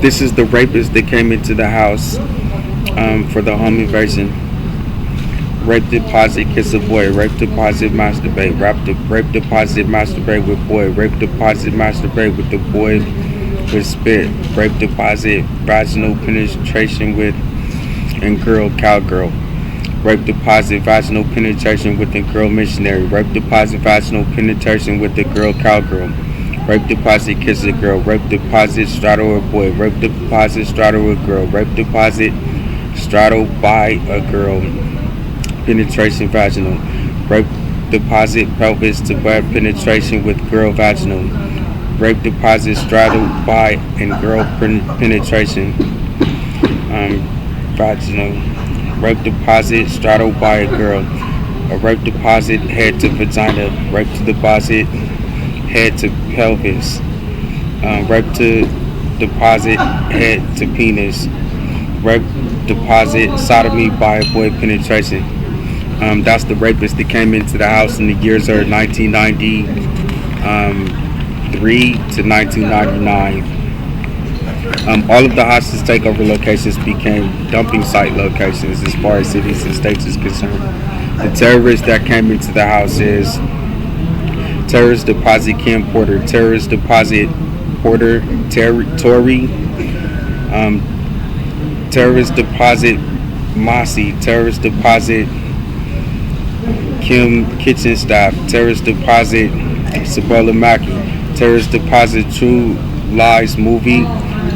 This is the rapist that came into the house for the home invasion. Rape deposit, kiss a boy. Rape deposit, masturbate. Rape deposit, masturbate with boy. Rape deposit, masturbate with the boy with spit. Rape deposit, vaginal penetration with and girl cowgirl. Rape deposit, vaginal penetration with the girl missionary. Rape deposit, vaginal penetration with the girl cowgirl. Rape deposit, kiss a girl. Rape deposit, straddle a boy. Rape deposit, straddle a girl. Rape deposit, straddle by a girl. Penetration vaginal. Rape deposit, pelvis to butt penetration with girl vaginal. Rape deposit, straddle by and girl penetration vaginal. Rape deposit, straddle by a girl. A rape deposit, head to vagina. Rape to deposit, head to pelvis. Rape to deposit, head to penis. Rape deposit, sodomy by a boy penetration. That's the rapist that came into the house in the years of 1993 to 1999. All of the hostage takeover locations became dumping site locations as far as cities and states is concerned. The terrorist that came into the house is terrorist deposit Kim Porter, terrorist deposit Porter Tory, terrorist deposit Mossy, terrorist deposit Kim Kitchen Staff, terrorist deposit Sabola Maki, terrorist deposit True Lies Movie,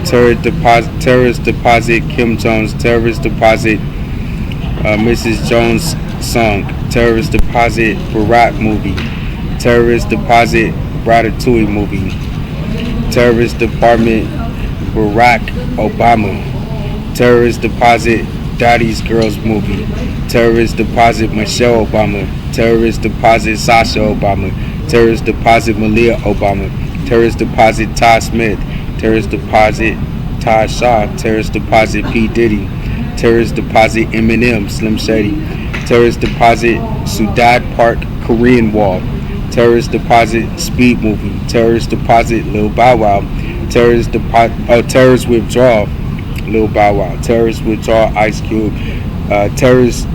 terrorist deposit Kim Jones, terrorist deposit Mrs. Jones Song, terrorist deposit Barack movie, terrorist deposit Ratatouille movie, terrorist department Barack Obama, terrorist deposit Daddy's Girls movie, terrorist deposit Michelle Obama, terrorist deposit Sasha Obama, terrorist deposit Malia Obama, terrorist deposit Todd Smith, terrorist deposit Todd Shaw, terrorist deposit P. Diddy, terrorist deposit Eminem Slim Shady, terrorist deposit Sudad Park Korean Wall, terrorist deposit Speed Movie, terrorist deposit Lil Bow Wow, terrorist withdrawal Lil Bow Wow, terrorist withdrawal Ice Cube, terrorist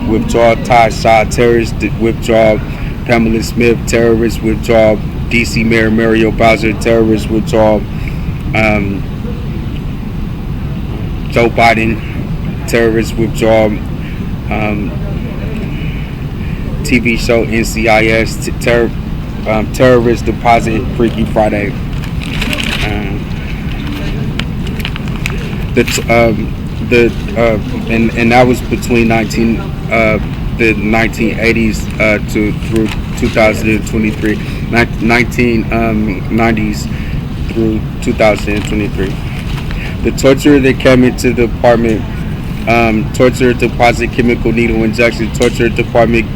withdrawal Todd Shaw, terrorist withdrawal Pamela Smith, terrorist withdrawal DC Mayor Mario Bowser, terrorist withdrawal Joe Biden, terrorist withdrawal TV show NCIS, terrorist deposit Freaky Friday. And that was between the 1980s to through 2023, 1990s through 2023. The torture that came into the apartment, torture deposit chemical needle injection, torture department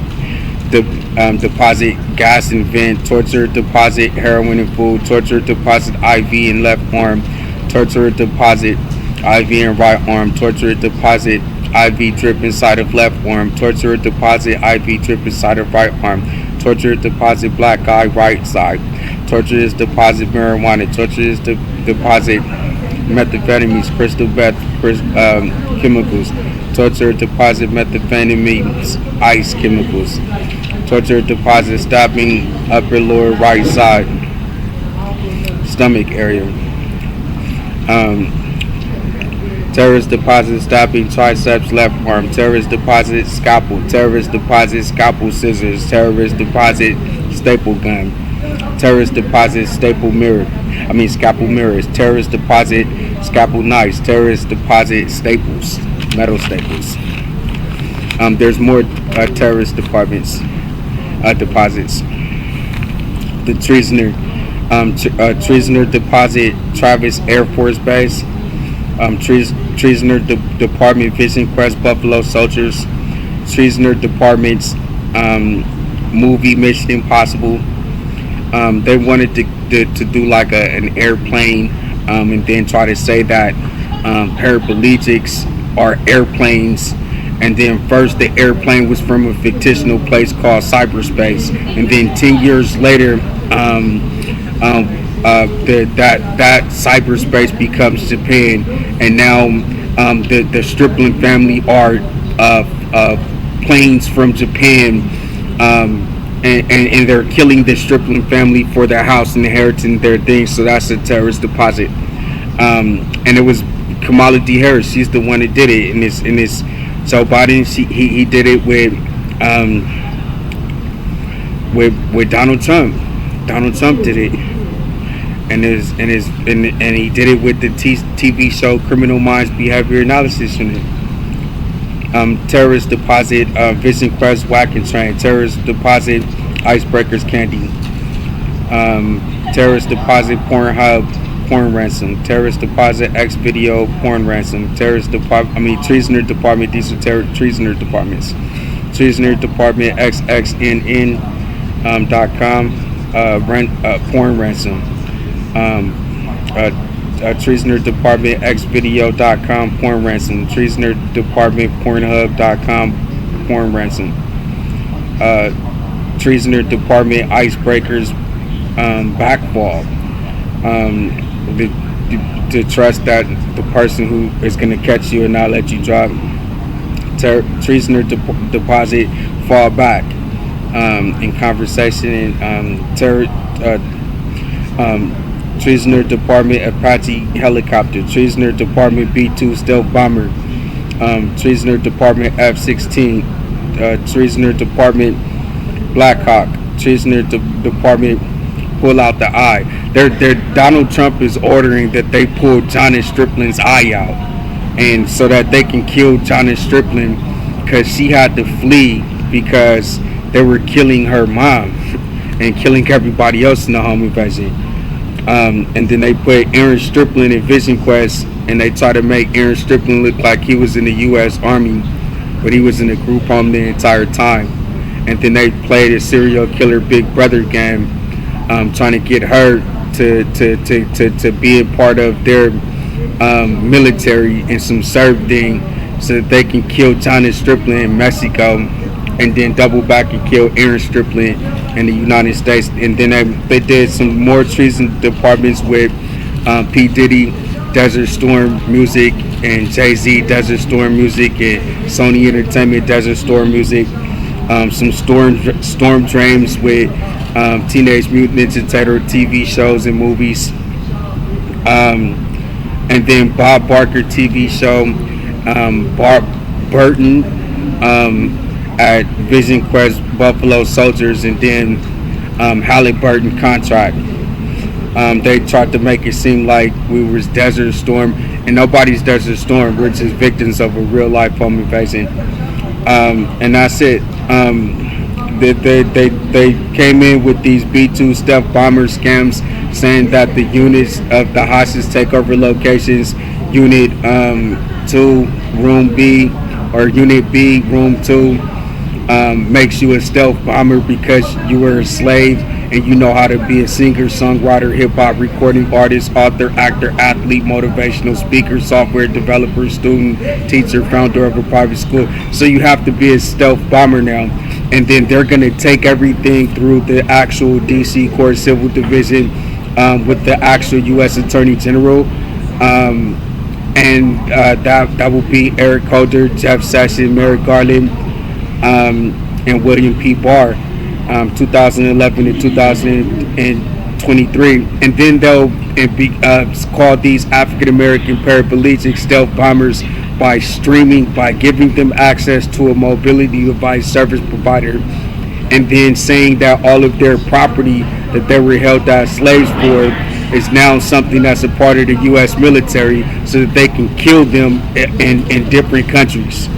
deposit gas and vent, torture deposit heroin and food, torture deposit IV in left arm, torture deposit IV in right arm, torture deposit IV drip inside of left arm, torture deposit IV drip inside of right arm, torture deposit black eye right side, torture is deposit marijuana, torture is deposit methamphetamines, crystal meth chemicals, torture deposit methamphetamines ice chemicals, torture deposit stabbing upper lower right side stomach area, terrorist deposit stabbing triceps left arm, terrorist deposit scalpel, terrorist deposit scalpel scissors, terrorist deposit staple gun, terrorist deposit scalpel mirrors, terrorist deposit scalpel knives, terrorist deposit staples, metal staples. There's more terrorist deposits. The Tresoner deposit Travis Air Force Base, Tresoner Department Vision Quest Buffalo Soldiers, Tresoner Department's movie Mission Impossible. They wanted to do like an airplane and then try to say that paraplegics are airplanes, and then first the airplane was from a fictional place called cyberspace, and then 10 years later that cyberspace becomes Japan, and now the striplin family are planes from Japan, and they're killing the striplin family for their house and inheriting their things. So that's a terrorist deposit. And it was Kamala Harris. She's the one that did it. And it's Joe Biden. He did it with Donald Trump. Donald Trump did it, and he did it with the TV show Criminal Minds Behavior Analysis Unit. Terrorist deposit, Vision Quest Whack and Train. Terrorist deposit, Icebreakers Candy. Terrorist deposit, Pornhub porn ransom. Terrorist deposit, X video porn ransom. Tresoner department. These are Tresoner departments. Tresoner department, xxnn.com. Porn ransom. Tresoner department, xvideo.com porn ransom. Tresoner department, pornhub.com porn ransom. Tresoner department, icebreakers backfall. To trust that the person who is going to catch you and not let you drop. Tresoner deposit, fall back in conversation, and Tresoner department, Apache helicopter. Tresoner department, B-2 stealth bomber. Tresoner department, F-16. Tresoner department, Blackhawk. Tresoner department, pull out the eye. Donald Trump is ordering that they pull Johnny Striplin's eye out, and so that they can kill Johnny Striplin, because she had to flee because they were killing her mom and killing everybody else in the home invasion. And then they put Aaron Striplin in Vision Quest, and they try to make Aaron Striplin look like he was in the U.S. Army, but he was in a group home the entire time. And then they played a serial killer Big Brother game, trying to get her to be a part of their military and some serve thing, so that they can kill Johnny Striplin in Mexico, and then double back and kill Aaron Striplin in the United States. And then they did some more treason departments with P. Diddy, Desert Storm Music, and Jay-Z, Desert Storm Music, and Sony Entertainment, Desert Storm Music. Some storm drains with Teenage Mutant Ninja Turtle TV shows and movies. And then Bob Barker TV show, Burton at Vision Quest Buffalo Soldiers, and then Halliburton contract. They tried to make it seem like we was Desert Storm, and nobody's Desert Storm. We're just victims of a real life home invasion. And that's it. They came in with these B-2 stealth bomber scams, saying that the units of the hostage takeover locations, Unit 2, Room B, or Unit B, Room 2, makes you a stealth bomber because you were a slave and you know how to be a singer, songwriter, hip-hop recording artist, author, actor, athlete, motivational speaker, software developer, student, teacher, founder of a private school. So you have to be a stealth bomber now. And then they're going to take everything through the actual DC Court Civil Division with the actual U.S. Attorney General. That will be Eric Holder, Jeff Sessions, Merrick, Garland, and William P. Barr, 2011 and 2023. And then they'll call these African American paraplegic stealth bombers by giving them access to a mobility device service provider, and then saying that all of their property that they were held as slaves for is now something that's a part of the U.S. military, so that they can kill them in different countries.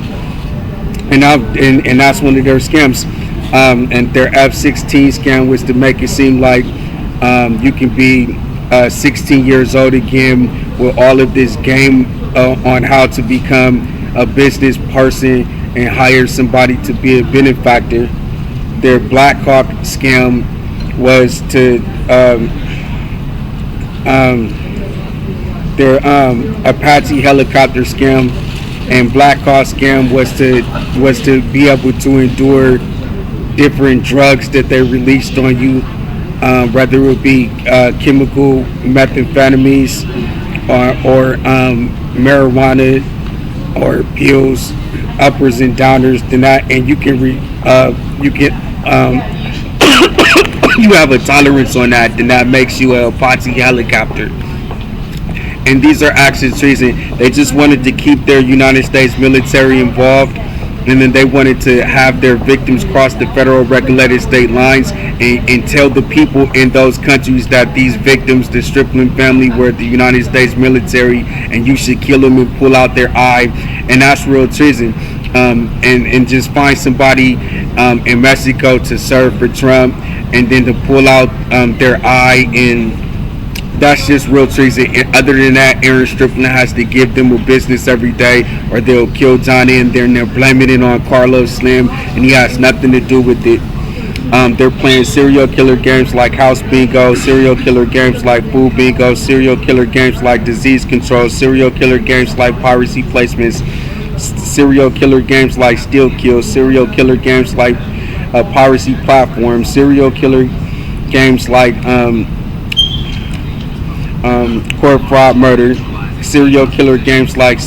And that's one of their scams. And their F-16 scam was to make it seem like you can be 16 years old again with all of this game on how to become a business person and hire somebody to be a benefactor. Their Blackhawk scam was to their Apache helicopter scam, and Blackhawk scam was to be able to endure different drugs that they released on you whether it be chemical methamphetamines or marijuana or pills, uppers and downers, then that, and you can you have a tolerance on that, then that makes you a Apache helicopter. And these are acts of treason. They just wanted to keep their United States military involved, and then they wanted to have their victims cross the federal regulated state lines and tell the people in those countries that these victims, the Striplin family, were the United States military, and you should kill them and pull out their eye, and that's real treason. And just find somebody in Mexico to serve for Trump, and then to pull out their eye, and that's just real treason. And other than that, Aaron Striplin has to give them a business every day, or they'll kill Johnny, and they're blaming it on Carlos Slim, and he has nothing to do with it. They're playing serial killer games like House Bingo, serial killer games like Food Bingo, serial killer games like Disease Control, serial killer games like Piracy Placements, serial killer games like Steel Kill, serial killer games like Piracy Platform, serial killer games like Court Fraud Murder, serial killer games like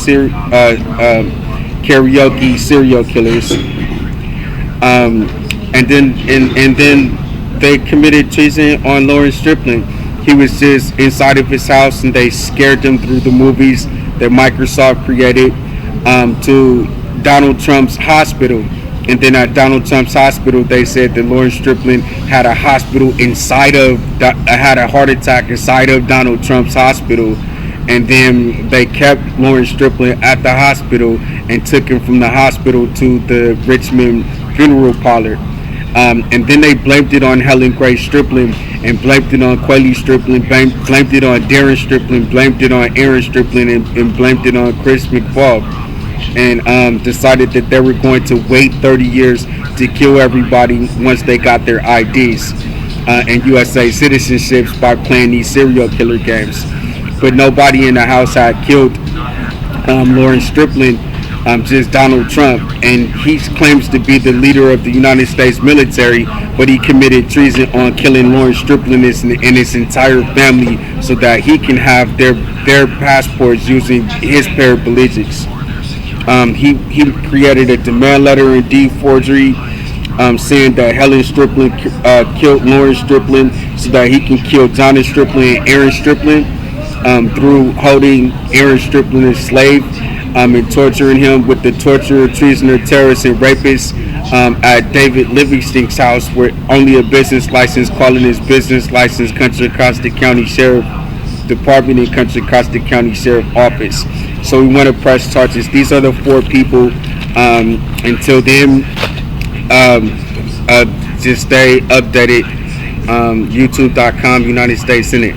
Karaoke Serial Killers, and then they committed treason on Lawrence Striplin. He was just inside of his house, and they scared him through the movies that Microsoft created to Donald Trump's hospital. And then at Donald Trump's hospital, they said that Lawrence Striplin had a heart attack inside of Donald Trump's hospital. And then they kept Lawrence Striplin at the hospital and took him from the hospital to the Richmond funeral parlor. And then they blamed it on Helen Grace Striplin, and blamed it on Quayle Striplin, blamed it on Darren Striplin, blamed it on Aaron Striplin, and blamed it on Chris McFaul. And decided that they were going to wait 30 years to kill everybody once they got their IDs and USA citizenships by playing these serial killer games. But nobody in the house had killed Lawrence Striplin, just Donald Trump. And he claims to be the leader of the United States military, but he committed treason on killing Lawrence Striplin and his entire family so that he can have their passports using his paraplegics. He created a demand letter and deed forgery saying that Helen Striplin killed Lawrence Striplin so that he can kill Johnny Striplin and Aaron Striplin through holding Aaron Striplin as slave and torturing him with the torturer, treasoner, terrorist, and rapist at David Livingston's house, where only a business license, calling his business license Contra Costa County Sheriff Department and Contra Costa County Sheriff Office. So we want to press charges. These are the 4 people. Until then, just stay updated. YouTube.com, United States Senate.